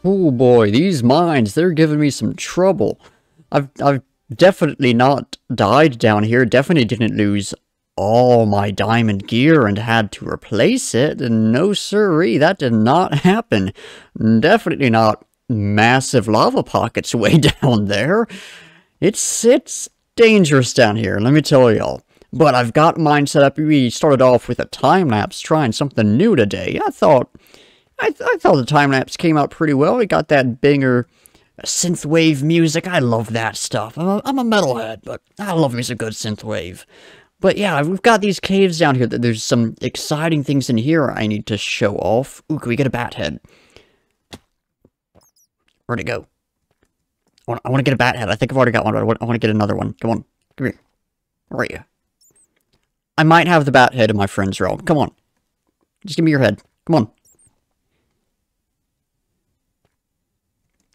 Oh boy, these mines, they're giving me some trouble. I've definitely not died down here, definitely didn't lose all my diamond gear and had to replace it, and no siree, that did not happen. Definitely not massive lava pockets way down there. It's dangerous down here, let me tell y'all. But I've got mine set up. We started off with a time-lapse, trying something new today. I thought the time-lapse came out pretty well. We got that banger synthwave music. I love that stuff. I'm a metalhead, but I love me some good synthwave. But yeah, we've got these caves down here. There's some exciting things in here I need to show off. Ooh, can we get a bat head? Where'd it go? I want to get a bat head. I think I've already got one, but I want to get another one. Come on. Come here. Where are you? I might have the bat head in my friend's realm. Come on. Just give me your head. Come on.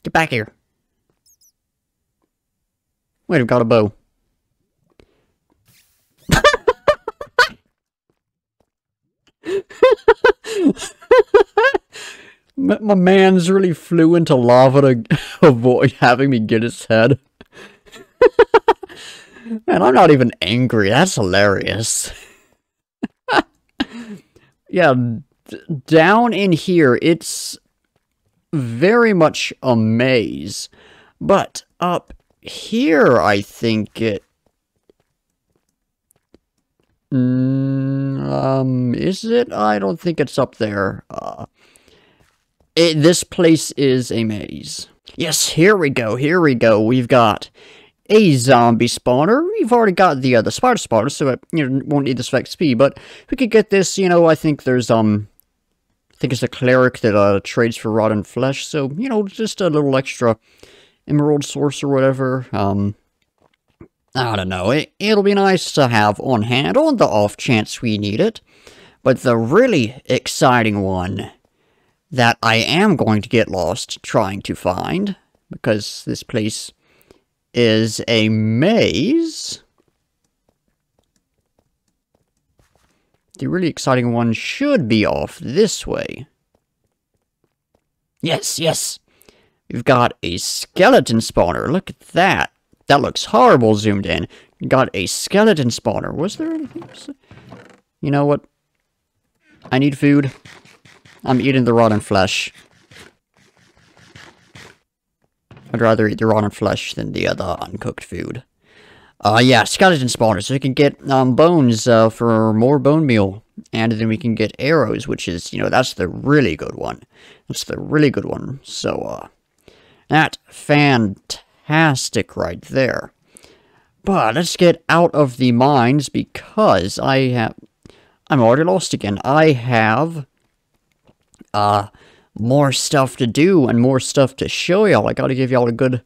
Get back here. Wait, I've got a bow. My man's really flew into lava to avoid having me get his head. Man, I'm not even angry. That's hilarious. Yeah, down in here, it's very much a maze. But up here, I think it... is it? I don't think it's up there. This place is a maze. Yes, here we go, here we go. We've got a zombie spawner. We've already got the spider spawner, so it won't need this XP, but we could get this, I think there's, I think it's a cleric that, trades for rotten flesh, so, just a little extra emerald source or whatever. I don't know, it'll be nice to have on hand on the off chance we need it. But the really exciting one that I am going to get lost trying to find, because this place is a maze. The really exciting one should be off this way. Yes, yes! We've got a skeleton spawner. Look at that. That looks horrible zoomed in. Got a skeleton spawner. Was there anything else? You know what? I need food. I'm eating the rotten flesh. I'd rather eat the rotten flesh than the uncooked food. Yeah, skeleton spawner. So we can get bones for more bone meal. And then we can get arrows, which is, that's the really good one. That's the really good one. So, that fantastic right there. But let's get out of the mines because I'm already lost again. I have more stuff to do and more stuff to show y'all. I gotta give y'all a good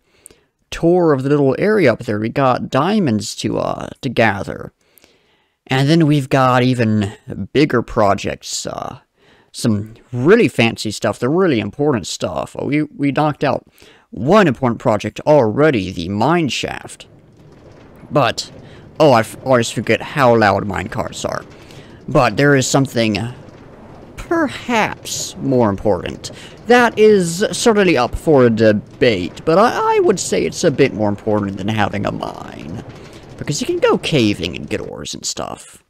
tour of the little area up there. We got diamonds to gather. And then we've got even bigger projects, some really fancy stuff, the really important stuff. We knocked out one important project already, the mine shaft. But, I always forget how loud minecarts are. But there is something perhaps more important. That is certainly up for a debate, but I would say it's a bit more important than having a mine. Because you can go caving and get ores and stuff.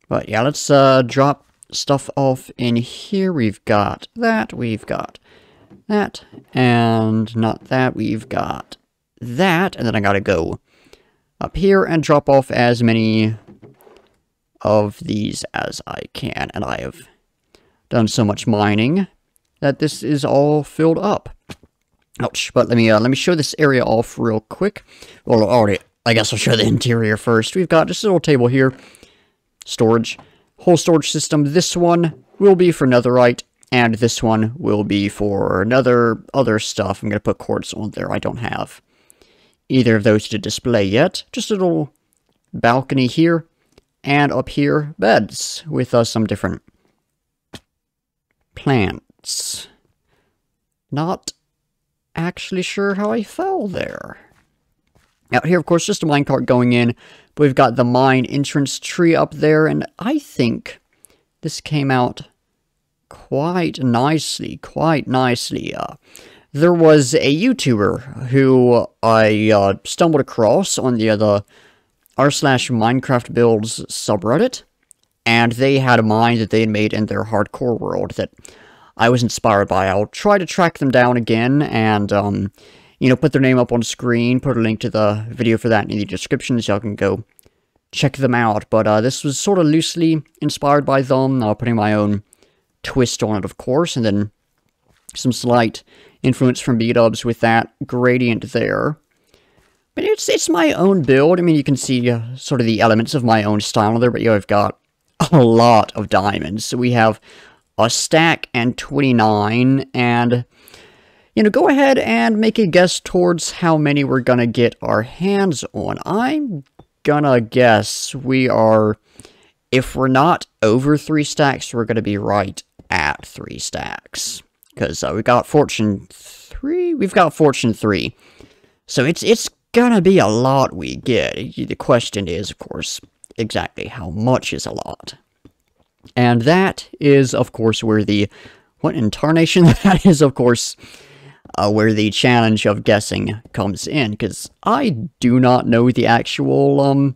But yeah, let's drop stuff off in here. We've got that, we've got that, and not that, we've got that, and then I gotta go up here and drop off as many of these as I can, and I have done so much mining that this is all filled up. Ouch, but let me show this area off real quick. Well, already, I guess I'll show the interior first. We've got just a little table here, storage, whole storage system. This one will be for netherite, and this one will be for other stuff. I'm going to put quartz on there. I don't have either of those to display yet. Just a little balcony here, and up here, beds with some different plants. Not actually sure how I fell there. Out here, of course, just a minecart going in. But we've got the mine entrance tree up there, and I think this came out quite nicely, there was a YouTuber who I stumbled across on the r/Minecraft Builds subreddit, and they had a mine that they had made in their hardcore world that I was inspired by. I'll try to track them down again and, you know, put their name up on screen, put a link to the video for that in the description so y'all can go check them out. But this was sort of loosely inspired by them, putting my own twist on it, of course, and then some slight influence from B-dubs with that gradient there. But it's my own build. I mean, you can see sort of the elements of my own style there, but you know, I've got a lot of diamonds. So we have a stack and 29, and, you know, go ahead and make a guess towards how many we're gonna get our hands on. I'm gonna guess we are, if we're not over 3 stacks, we're gonna be right at 3 stacks. Because we've got Fortune 3, so it's gonna be a lot we get. The question is, of course, exactly how much is a lot. And that is, of course, where what in tarnation? That is, of course, where the challenge of guessing comes in, because I do not know the actual,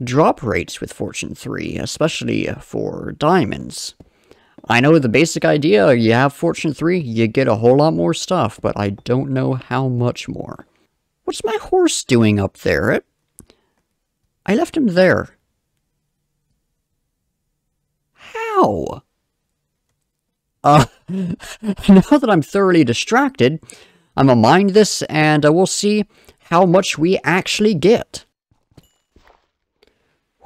drop rates with Fortune 3, especially for diamonds. I know the basic idea, you have Fortune 3, you get a whole lot more stuff, but I don't know how much more. What's my horse doing up there? I left him there. How? Now that I'm thoroughly distracted, I'm gonna mine this and we'll see how much we actually get.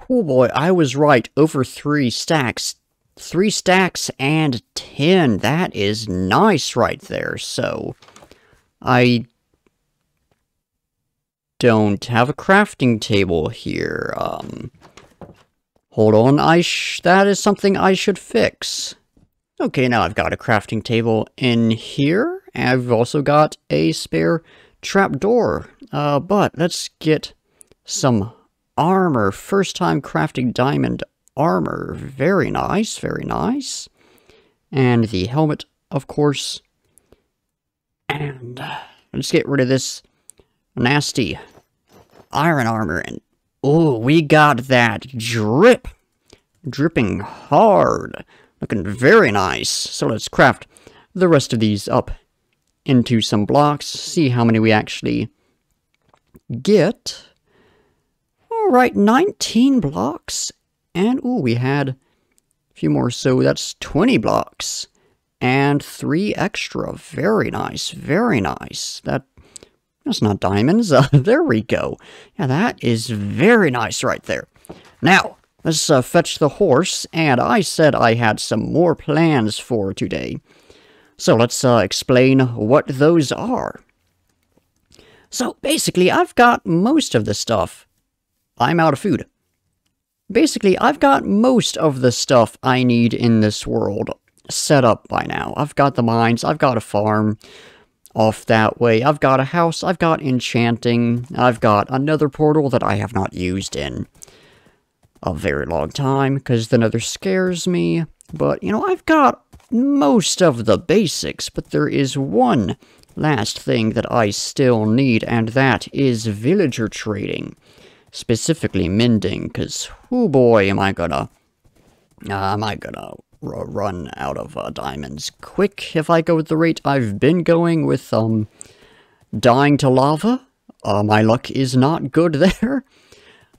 Oh boy, I was right, over 3 stacks. 3 stacks and 10, that is nice right there. So, I don't have a crafting table here. Hold on, that is something I should fix. Okay, now I've got a crafting table in here, and I've also got a spare trapdoor. But let's get some armor. First time crafting diamond armor. Very nice, very nice. And the helmet, of course. And let's get rid of this nasty iron armor. And oh, we got that drip. Dripping hard. Looking very nice. So let's craft the rest of these up into some blocks. See how many we actually get. Alright, 19 blocks. And, ooh, we had a few more, so that's 20 blocks. And 3 extra. Very nice, very nice. That's not diamonds. There we go. Yeah, that is very nice right there. Now, let's fetch the horse, and I said I had some more plans for today. So let's explain what those are. So, basically, I've got most of the stuff. I'm out of food. Basically, I've got most of the stuff I need in this world set up by now. I've got the mines, I've got a farm off that way, I've got a house, I've got enchanting, I've got another portal that I have not used in a very long time, because the nether scares me. But, you know, I've got most of the basics, but there is one last thing that I still need, and that is villager trading. Specifically mending, because, oh boy, am I gonna run out of diamonds quick if I go with the rate I've been going with, dying to lava. My luck is not good there.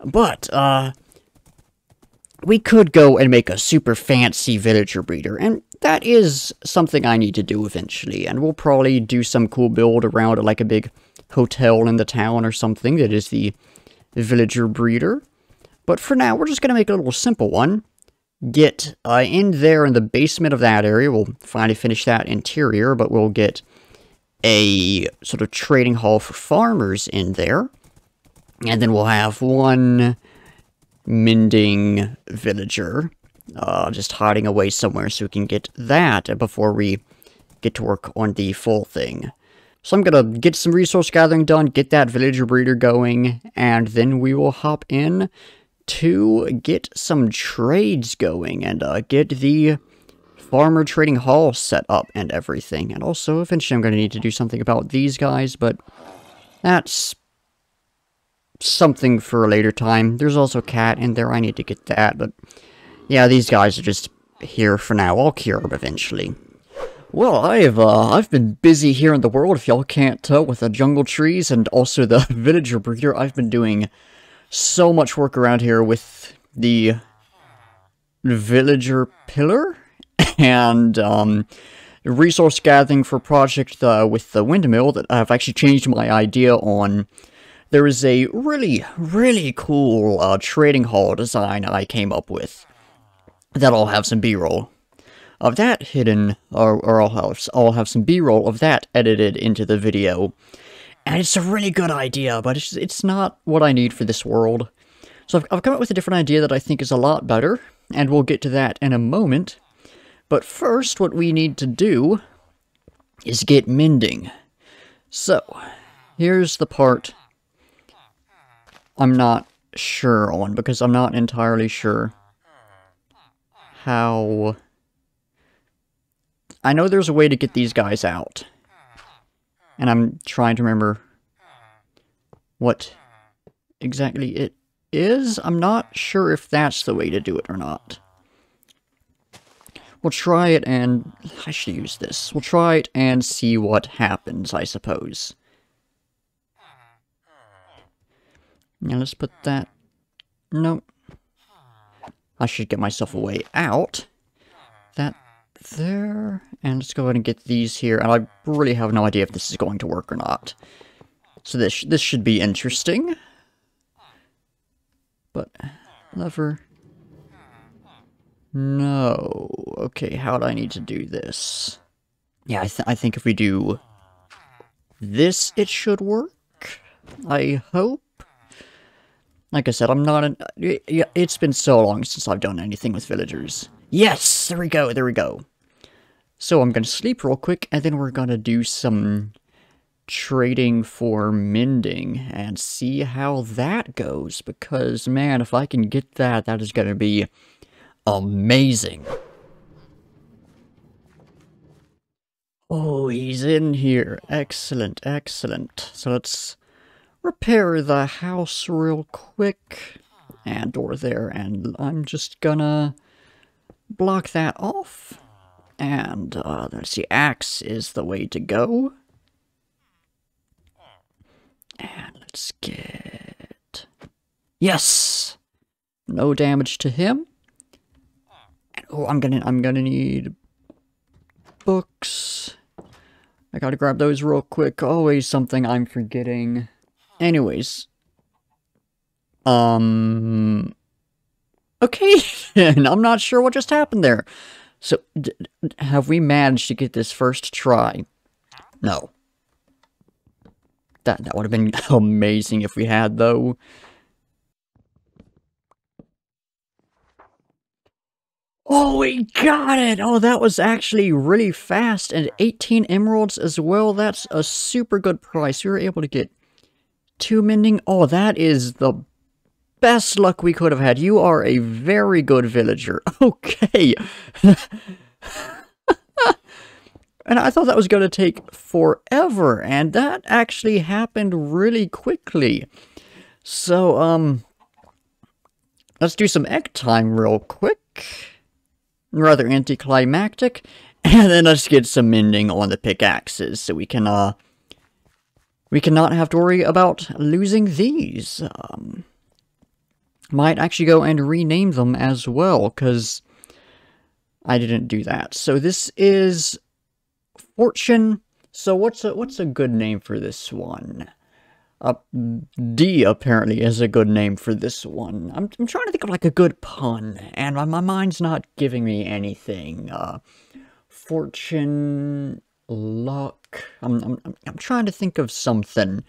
But, we could go and make a super fancy villager breeder, and that is something I need to do eventually, and we'll probably do some cool build around like a big hotel in the town or something that is the villager breeder. But for now, we're just going to make a little simple one. Get in there in the basement of that area. We'll finally finish that interior, but we'll get a sort of trading hall for farmers in there. And then we'll have one mending villager just hiding away somewhere so we can get that before we get to work on the full thing. So I'm going to get some resource gathering done, get that villager breeder going, and then we will hop in to get some trades going and get the farmer trading hall set up and everything. And also, eventually I'm going to need to do something about these guys, but that's something for a later time. There's also a cat in there, I need to get that, but yeah, these guys are just here for now. I'll cure them eventually. Well, I've been busy here in the world, if y'all can't tell, with the jungle trees and also the villager breeder. I've been doing so much work around here with the villager pillar and resource gathering for project with the windmill that I've actually changed my idea on. There is a really cool trading hall design I came up with that I'll have some B-roll of that hidden, or I'll have some B-roll of that edited into the video. And it's a really good idea, but it's not what I need for this world. So I've come up with a different idea that I think is a lot better, and we'll get to that in a moment. But first, what we need to do is get mending. So, here's the part I'm not sure on, because I'm not entirely sure how... I know there's a way to get these guys out. And I'm trying to remember what exactly it is. I'm not sure if that's the way to do it or not. We'll try it and... I should use this. We'll try it and see what happens, I suppose. Now let's put that... Nope. I should get myself a way out. That there. And let's go ahead and get these here. And I really have no idea if this is going to work or not. So this should be interesting. But... lever... No. Okay, how do I need to do this? Yeah, I think if we do this, it should work. I hope. Like I said, I'm not an... Yeah, it's been so long since I've done anything with villagers. Yes! There we go, there we go. So I'm gonna sleep real quick, and then we're gonna do some trading for mending and see how that goes. Because, man, if I can get that, that is gonna be amazing. Oh, he's in here. Excellent, excellent. So let's repair the house real quick. And door there. And I'm just gonna block that off. And let's see, axe is the way to go. And let's get... Yes! No damage to him. Oh, I'm gonna need books. I gotta grab those real quick. Always something I'm forgetting. Anyways. Okay, I'm not sure what just happened there. So, have we managed to get this first try? No. That would have been amazing if we had, though. Oh, we got it! Oh, that was actually really fast, and 18 emeralds as well. That's a super good price. We were able to get 2 mending. Oh, that is the best luck we could have had. You are a very good villager. Okay. And I thought that was going to take forever, and that actually happened really quickly. So, let's do some egg time real quick. Rather anticlimactic. And then let's get some mending on the pickaxes, so we can, we cannot have to worry about losing these. Might actually go and rename them as well, because I didn't do that. So this is Fortune. So what's a good name for this one? D apparently is a good name for this one. I'm trying to think of like a good pun, and my mind's not giving me anything. Fortune, luck. I'm trying to think of something.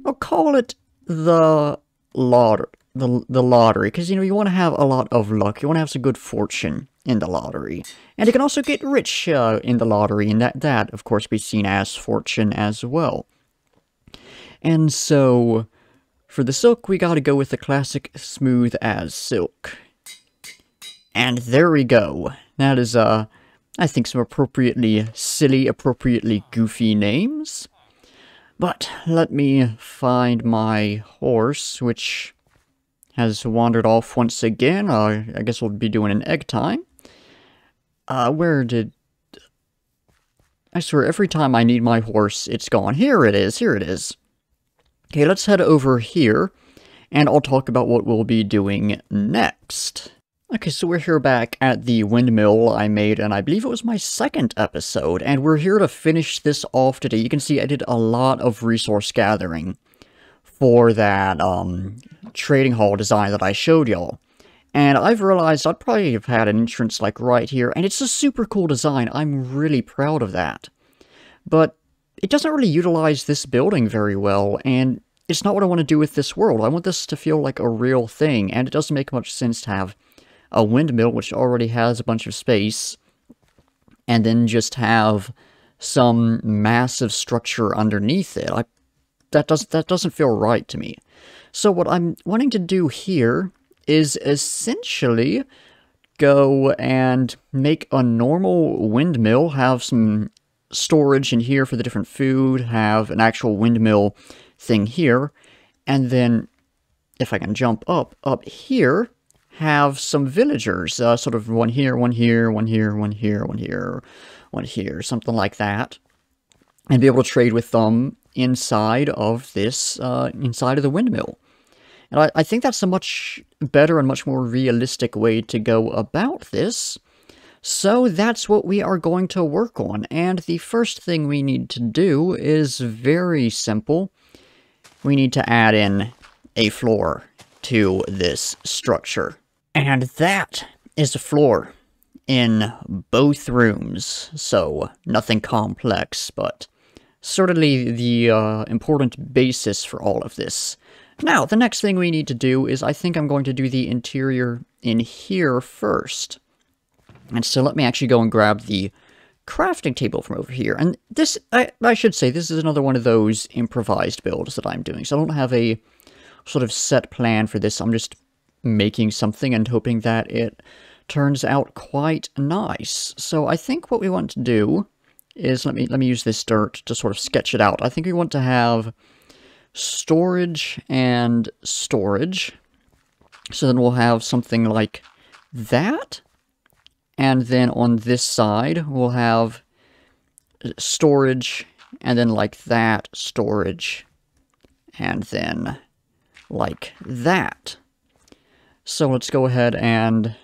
I'll call it the lottery, because, you know, you want to have a lot of luck. You want to have some good fortune in the lottery. And you can also get rich in the lottery, and that, of course, be seen as fortune as well. And so, for the silk, we gotta go with the classic smooth as silk. And there we go. That is, I think some appropriately silly, appropriately goofy names. But let me find my horse, which has wandered off once again. I guess we'll be doing an egg time. Where did... I swear, every time I need my horse, it's gone. Here it is, here it is. Okay, let's head over here, and I'll talk about what we'll be doing next. Okay, so we're here back at the windmill I made, and I believe it was my second episode, and we're here to finish this off today. You can see I did a lot of resource gathering for that, trading hall design that I showed y'all. And I've realized I'd probably have had an entrance like right here, and it's a super cool design. I'm really proud of that. But it doesn't really utilize this building very well, and it's not what I want to do with this world. I want this to feel like a real thing, and it doesn't make much sense to have a windmill, which already has a bunch of space, and then just have some massive structure underneath it. That doesn't feel right to me. So what I'm wanting to do here is essentially go and make a normal windmill, have some storage in here for the different food, have an actual windmill thing here, and then, if I can jump up here, have some villagers, sort of one here, one here, one here, one here, one here, one here, something like that, and be able to trade with them inside of this, inside of the windmill. And I think that's a much better and much more realistic way to go about this. So that's what we are going to work on. And the first thing we need to do is very simple. We need to add in a floor to this structure. And that is a floor in both rooms. So nothing complex, but certainly the important basis for all of this. Now, the next thing we need to do is I think I'm going to do the interior in here first. And so let me actually go and grab the crafting table from over here. And this, I should say, this is another one of those improvised builds that I'm doing. So I don't have a sort of set plan for this. I'm just making something and hoping that it turns out quite nice. So I think what we want to do is, let me use this dirt to sort of sketch it out. I think we want to have storage and storage. So then we'll have something like that. And then on this side, we'll have storage, and then like that, storage, and then like that. So let's go ahead and,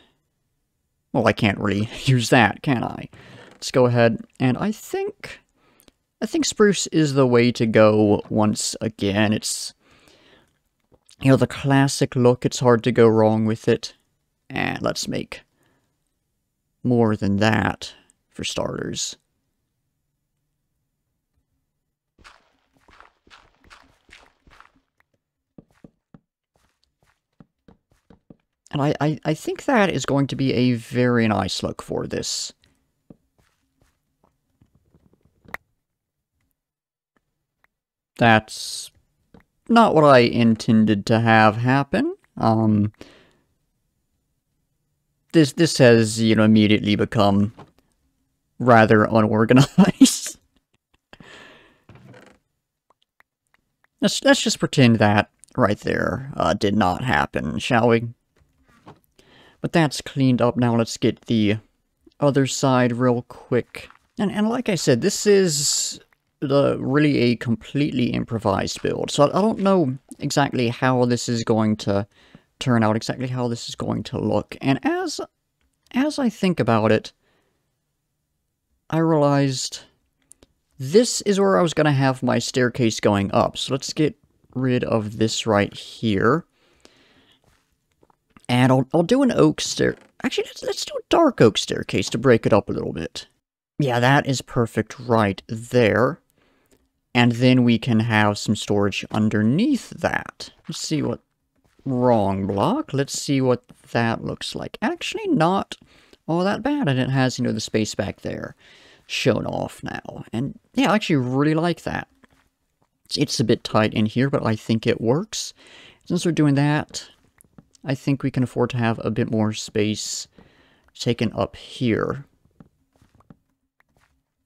well, I can't really use that, can I? Let's go ahead, and I think spruce is the way to go once again. It's, you know, the classic look. It's hard to go wrong with it. And let's make more than that, for starters. And I think that is going to be a very nice look for this. That's not what I intended to have happen. This has, you know, immediately become rather unorganized. Let's just pretend that right there did not happen, shall we? But that's cleaned up. Now let's get the other side real quick. And like I said, this is really a completely improvised build. So I don't know exactly how this is going to turn out, exactly how this is going to look. And as I think about it, I realized this is where I was going to have my staircase going up. So let's get rid of this right here. And I'll do an oak stair. Actually, let's do a dark oak staircase to break it up a little bit. Yeah, that is perfect right there. And then we can have some storage underneath that. Let's see what... Wrong block. Let's see what that looks like. Actually, not all that bad. And it has, you know, the space back there shown off now. And yeah, I actually really like that. It's a bit tight in here, but I think it works. Since we're doing that, I think we can afford to have a bit more space taken up here.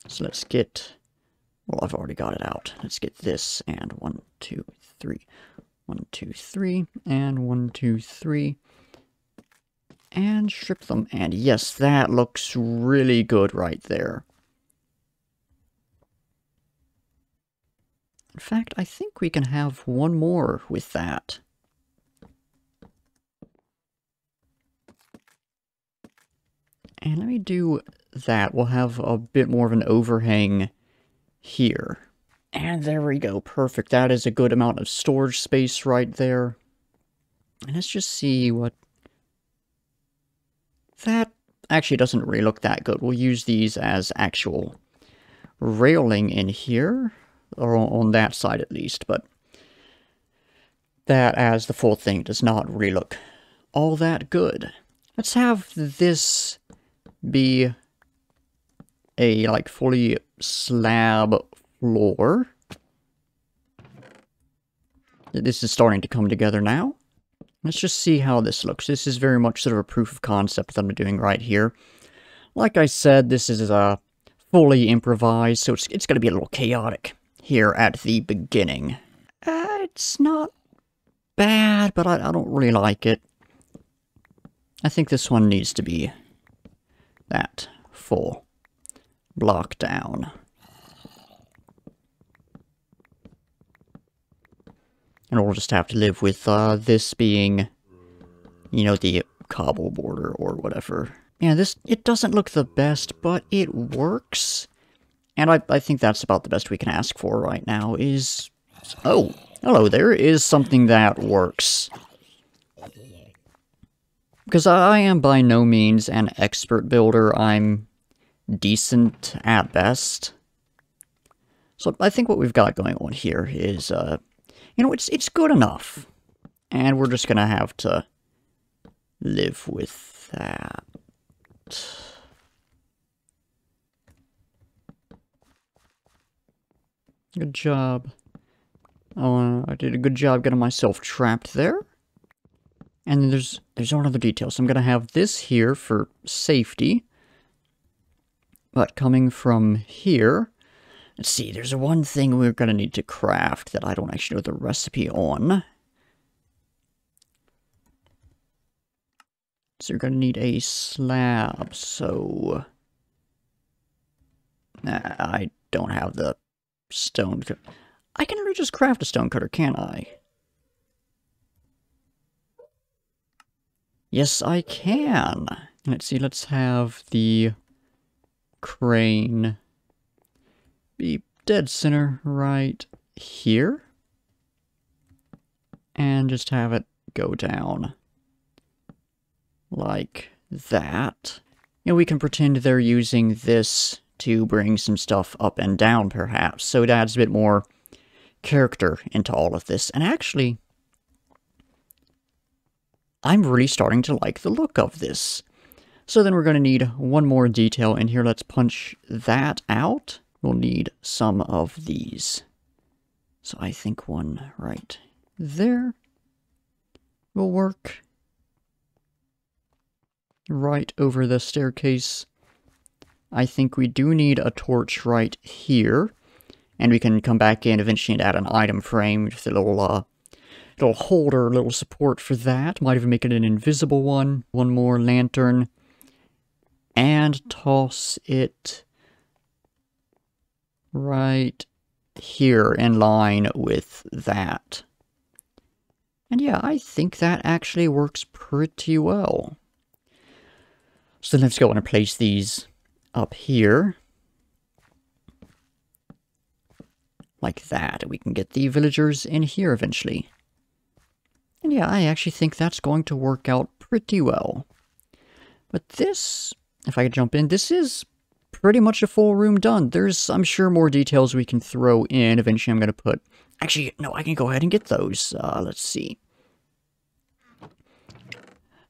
So let's get... Well, I've already got it out. Let's get this, and 1, 2, 3. 1, 2, 3, and 1, 2, 3. And strip them. And yes, that looks really good right there. In fact, I think we can have one more with that. And let me do that. We'll have a bit more of an overhang here. And there we go. Perfect. That is a good amount of storage space right there. And let's just see what... That actually doesn't really look that good. We'll use these as actual railing in here. Or on that side at least, but that as the full thing does not really look all that good. Let's have this be a, like, fully slab floor. This is starting to come together now. Let's just see how this looks. This is very much sort of a proof of concept that I'm doing right here. Like I said, this is fully improvised, so it's going to be a little chaotic here at the beginning. It's not bad, but I don't really like it. I think this one needs to be that full block down. And we'll just have to live with this being, you know, the cobble border or whatever. Yeah, it doesn't look the best, but it works. And I think that's about the best we can ask for right now is... Oh, hello, there is something that works. Because I am by no means an expert builder, I'm decent at best. So I think what we've got going on here is, you know, it's good enough. And we're just gonna have to live with that. Good job. Oh, I did a good job getting myself trapped there. And then there's one other detail. So I'm going to have this here for safety. But coming from here... Let's see, there's one thing we're going to need to craft that I don't actually know the recipe on. So you're going to need a slab, so... I don't have the stone cutter. I can really just craft a stone cutter, can't I? Yes, I can. Let's see, let's have the crane be dead center right here. And just have it go down like that. And we can pretend they're using this to bring some stuff up and down, perhaps. So it adds a bit more character into all of this. And actually, I'm really starting to like the look of this. So then we're going to need one more detail in here. Let's punch that out. We'll need some of these. So I think one right there will work. Right over the staircase. I think we do need a torch right here. And we can come back in eventually and add an item frame with a little holder, little support for that. Might even make it an invisible one. One more lantern. And toss it right here in line with that. And yeah, I think that actually works pretty well. So let's go and place these up here. Like that. We can get the villagers in here eventually. And yeah, I actually think that's going to work out pretty well. But this, if I could jump in, this is pretty much a full room done. There's, I'm sure, more details we can throw in. Eventually I'm going to put... Actually, no, I can go ahead and get those. Let's see.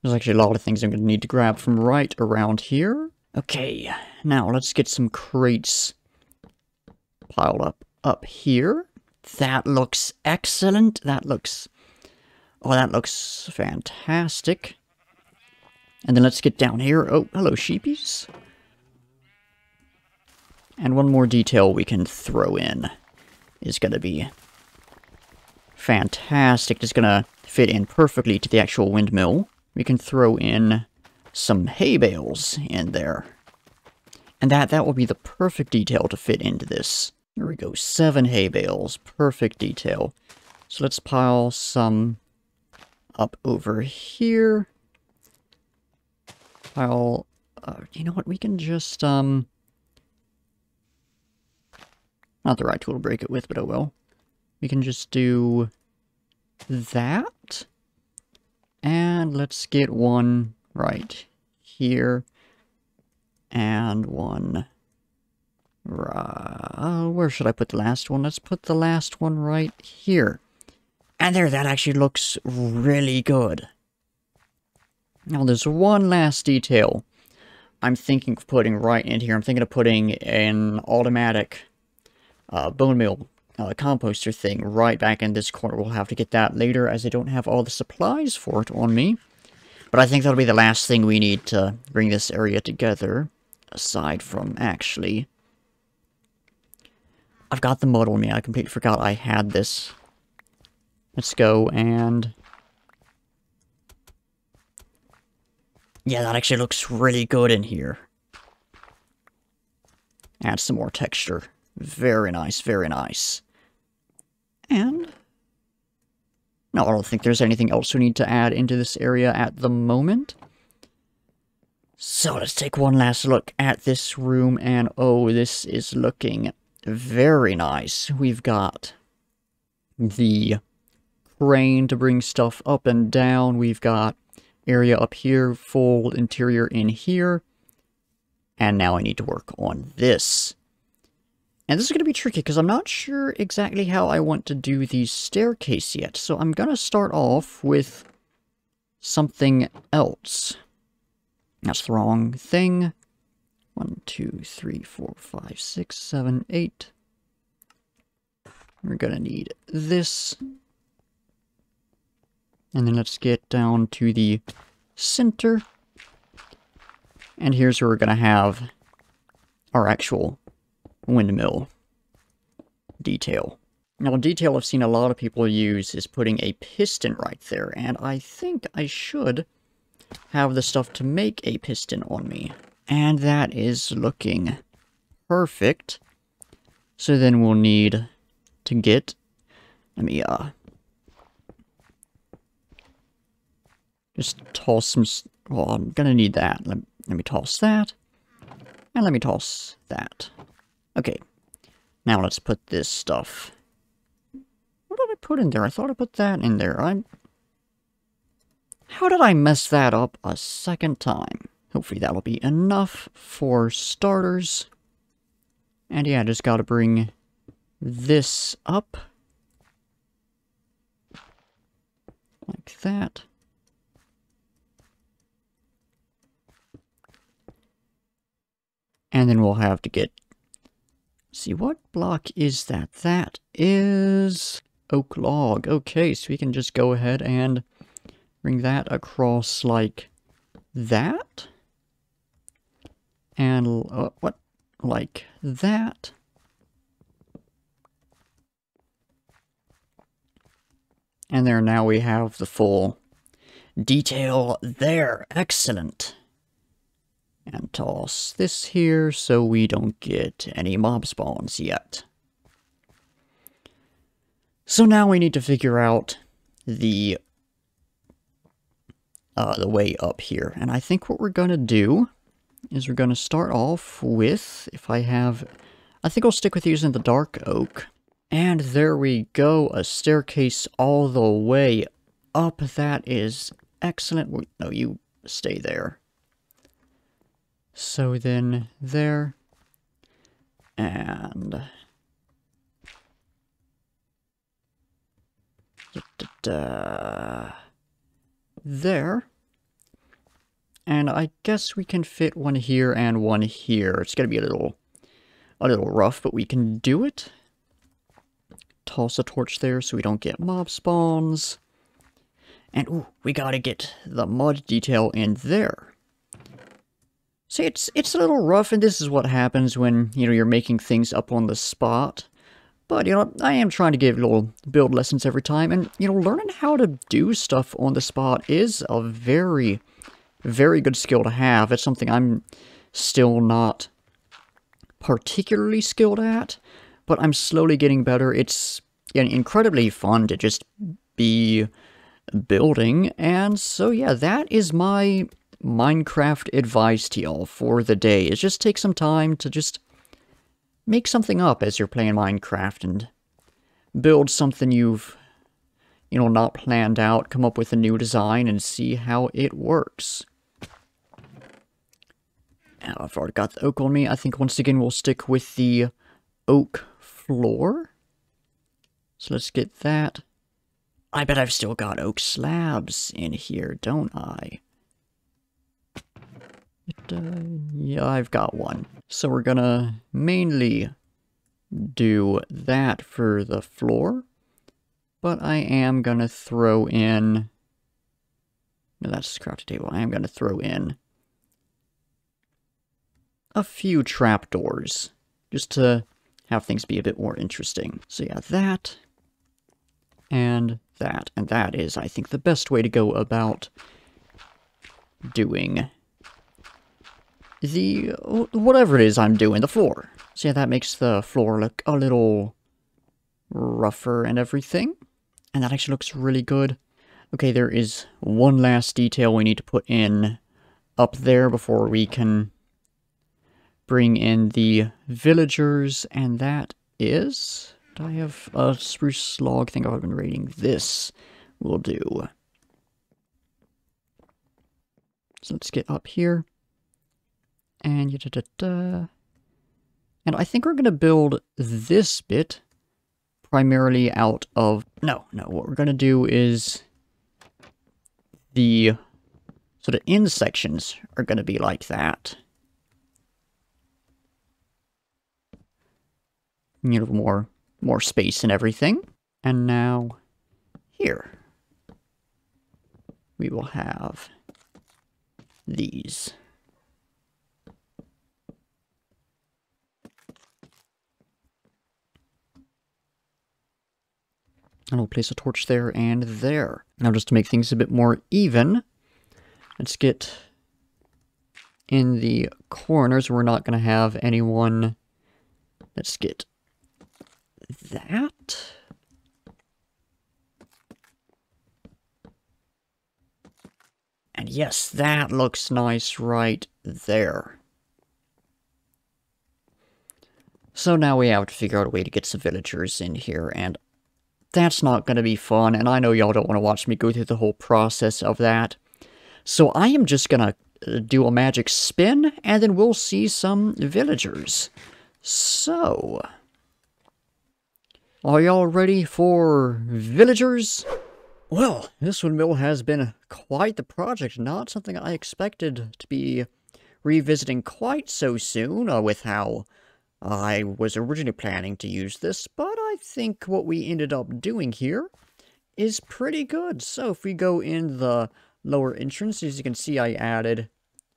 There's actually a lot of things I'm going to need to grab from right around here. Okay, now let's get some crates piled up here. That looks excellent. That looks... Oh, that looks fantastic. And then let's get down here. Oh, hello, sheepies. And one more detail we can throw in is going to be fantastic. It's going to fit in perfectly to the actual windmill. We can throw in some hay bales in there. And that will be the perfect detail to fit into this. There we go, 7 hay bales. Perfect detail. So let's pile some up over here. Pile, you know what, we can just, not the right tool to break it with, but oh well. We can just do that. And let's get one right here. And one right... where should I put the last one? Let's put the last one right here. And there, that actually looks really good. Now, there's one last detail I'm thinking of putting right in here. I'm thinking of putting an automatic bone meal composter thing right back in this corner. We'll have to get that later, as I don't have all the supplies for it on me. But I think that'll be the last thing we need to bring this area together. Aside from, actually, I've got the mud on me. I completely forgot I had this. Let's go and... yeah, that actually looks really good in here. Add some more texture. Very nice, very nice. And... no, I don't think there's anything else we need to add into this area at the moment. So let's take one last look at this room, and oh, this is looking very nice. We've got the crane to bring stuff up and down. We've got area up here, full interior in here. And now I need to work on this. And this is going to be tricky because I'm not sure exactly how I want to do the staircase yet. So I'm going to start off with something else. That's the wrong thing. 1, 2, 3, 4, 5, 6, 7, 8. We're gonna need this. And then let's get down to the center. And here's where we're gonna have our actual windmill detail. Now, a detail I've seen a lot of people use is putting a piston right there. And I think I should have the stuff to make a piston on me. And that is looking perfect. So then we'll need to get... let me, just toss some... well, I'm gonna need that. Let me toss that. And let me toss that. Okay. Now let's put this stuff... what did I put in there? I thought I put that in there. How did I mess that up a second time? Hopefully that'll be enough for starters. And yeah, just gotta bring this up. Like that. And then we'll have to get... see, what block is that? That is oak log. Okay, so we can just go ahead and bring that across like that. And, what? Like that. And there, now we have the full detail there. Excellent. And toss this here so we don't get any mob spawns yet. So now we need to figure out the way up here. And I think what we're gonna do is we're gonna start off with, if I have, I think I'll stick with using the dark oak. And there we go, a staircase all the way up. That is excellent. No, you stay there. So then there, and there. And I guess we can fit one here and one here. It's gonna be a little rough, but we can do it. Toss a torch there so we don't get mob spawns. And ooh, we gotta get the mud detail in there. See, it's a little rough, and this is what happens when, you're making things up on the spot. But, I am trying to give little build lessons every time, and, learning how to do stuff on the spot is a very, very good skill to have. It's something I'm still not particularly skilled at, but I'm slowly getting better. It's incredibly fun to just be building, and so yeah, that is my Minecraft advice to y'all for the day, is just take some time to just make something up as you're playing Minecraft and build something you've, not planned out, come up with a new design and see how it works. Now, I've already got the oak on me. I think once again we'll stick with the oak floor. So let's get that. I bet I've still got oak slabs in here, don't I? Yeah, I've got one. So we're gonna mainly do that for the floor. But I am gonna throw in... No, that's the crafting table. I am gonna throw in a few trapdoors, just to have things be a bit more interesting. So yeah, that, and that is, I think, the best way to go about doing the, whatever it is I'm doing, the floor. So yeah, that makes the floor look a little rougher and everything, and that actually looks really good. Okay, there is one last detail we need to put in up there before we can bring in the villagers, and that is... Do I have a spruce log? I think I've been raiding. This will do. So let's get up here. And and I think we're going to build this bit primarily out of... No, what we're going to do is the sort of end sections are going to be like that. More space and everything. And now, here, we will have these. And I'll place a torch there and there. Now, just to make things a bit more even, let's get in the corners. We're not going to have anyone. Let's get that. And yes, that looks nice right there. So now we have to figure out a way to get some villagers in here, and that's not going to be fun, and I know y'all don't want to watch me go through the whole process of that. So I am just going to do a magic spin, and then we'll see some villagers. So... are y'all ready for villagers? Well, this windmill has been quite the project, not something I expected to be revisiting quite so soon, with how I was originally planning to use this, but I think what we ended up doing here is pretty good. So if we go in the lower entrance, as you can see, I added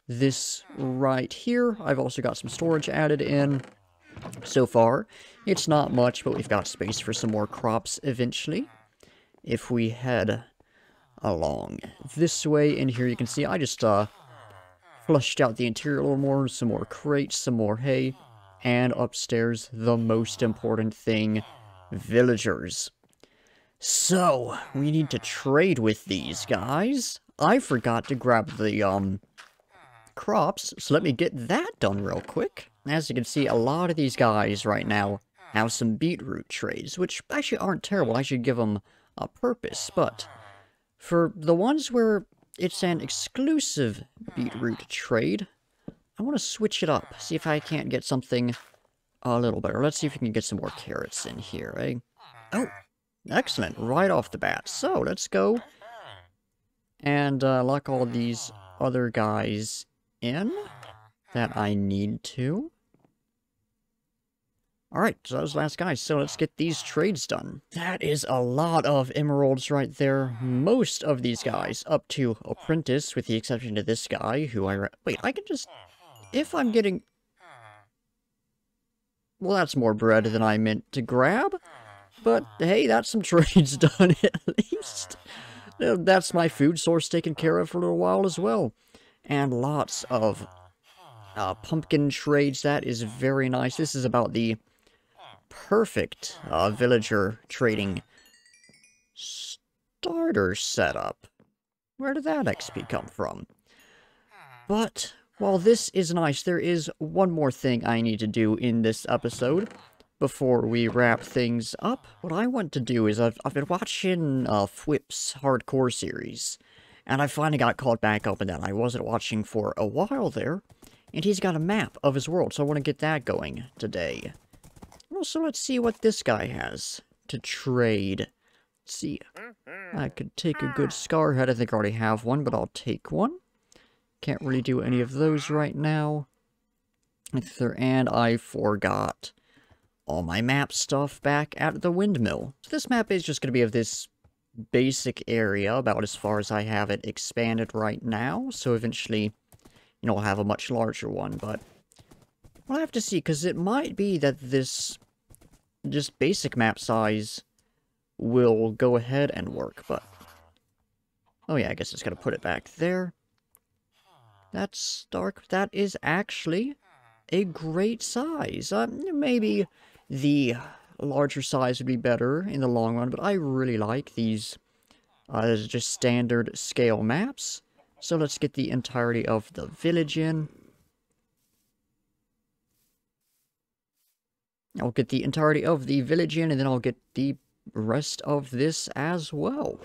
this right here. I've also got some storage added in. So far, it's not much, but we've got space for some more crops eventually. If we head along this way, in here you can see I just flushed out the interior a little more, some more crates, some more hay, and upstairs, the most important thing, villagers. So, we need to trade with these guys. I forgot to grab the crops, so let me get that done real quick. As you can see, a lot of these guys right now have some beetroot trades, which actually aren't terrible. I should give them a purpose, but for the ones where it's an exclusive beetroot trade, I want to switch it up, see if I can't get something a little better. Let's see if we can get some more carrots in here, eh? Oh, excellent, right off the bat. So, let's go and lock all these other guys in that I need to. Alright, so that was the last guy, so let's get these trades done. That is a lot of emeralds right there. Most of these guys, up to apprentice, with the exception of this guy, who wait, I can just if I'm getting... Well, that's more bread than I meant to grab. But, hey, that's some trades done at least. That's my food source taken care of for a little while as well. And lots of pumpkin trades. That is very nice. This is about the perfect villager trading starter setup. Where did that XP come from? But, while this is nice, there is one more thing I need to do in this episode before we wrap things up. What I want to do is, I've been watching Fwip's hardcore series, and I finally got caught back up in that. I wasn't watching for a while there, and he's got a map of his world, so I want to get that going today. Also, let's see what this guy has to trade. Let's see, I could take a good Scarhead. I think I already have one, but I'll take one. Can't really do any of those right now. And I forgot all my map stuff back at the windmill. So this map is just going to be of this basic area, about as far as I have it expanded right now. So eventually, you know, I'll have a much larger one, but we'll have to see, because it might be that this just basic map size will go ahead and work, but... Oh yeah, I guess it's going to put it back there. That's dark. That is actually a great size. Maybe the larger size would be better in the long run, but I really like these just standard scale maps. So let's get the entirety of the village in. I'll get the entirety of the village in, and then I'll get the rest of this as well.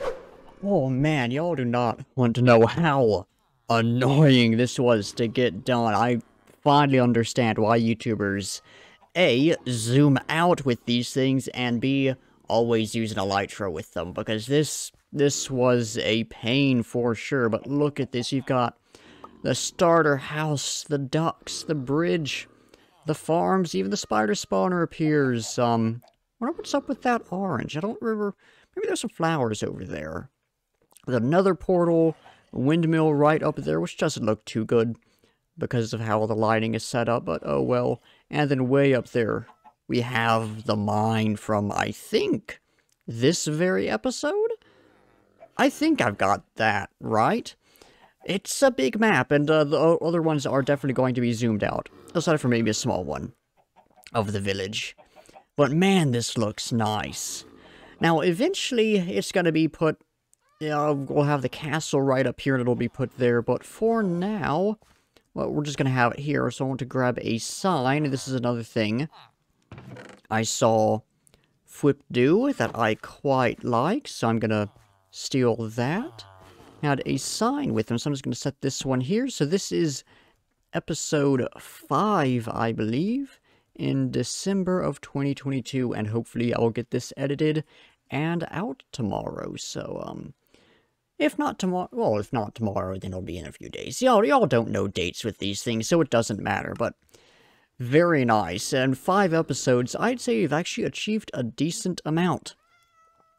Oh man, y'all do not want to know how annoying this was to get done. I finally understand why YouTubers A, zoom out with these things, and B, always use an elytra with them, because this was a pain for sure. But look at this, you've got the starter house, the ducks, the bridge, the farms, even the spider spawner appears. Wonder what's up with that orange. I don't remember. Maybe there's some flowers over there. There's another portal, windmill right up there, which doesn't look too good because of how the lighting is set up, but oh well. And then way up there, we have the mine from, I think, this very episode? I think I've got that right. It's a big map, and the other ones are definitely going to be zoomed out, aside from maybe a small one of the village. But man, this looks nice. Now, eventually, it's going to be put... we'll have the castle right up here, and it'll be put there, but for now... Well, we're just going to have it here, so I want to grab a sign, and this is another thing I saw Fwip do that I quite like, so I'm going to steal that. Had a sign with him, so I'm just going to set this one here. So this is episode 5, I believe, in December of 2022, and hopefully I'll get this edited and out tomorrow, so, if not tomorrow, well, if not tomorrow, then it'll be in a few days. Y'all don't know dates with these things, so it doesn't matter, but very nice. And 5 episodes, I'd say you've actually achieved a decent amount.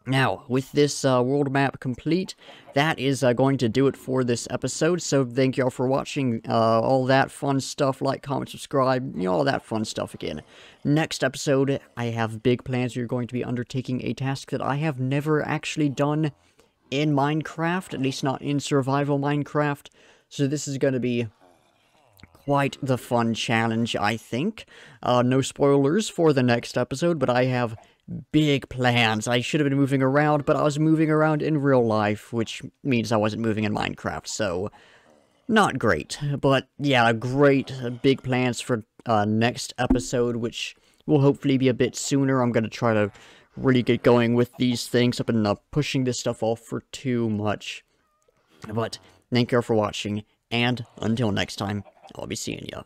Now, with this world map complete, that is going to do it for this episode, so thank y'all for watching all that fun stuff, like, comment, subscribe, you know, all that fun stuff again. Next episode, I have big plans. You're going to be undertaking a task that I have never actually done in Minecraft, at least not in survival Minecraft, so this is going to be quite the fun challenge, I think. No spoilers for the next episode, but I have big plans. I should have been moving around, but I was moving around in real life, which means I wasn't moving in Minecraft, so not great. But yeah, great big plans for next episode, which will hopefully be a bit sooner. I'm going to try to really get going with these things. I've been pushing this stuff off for too much. But thank you all for watching, and until next time, I'll be seeing ya.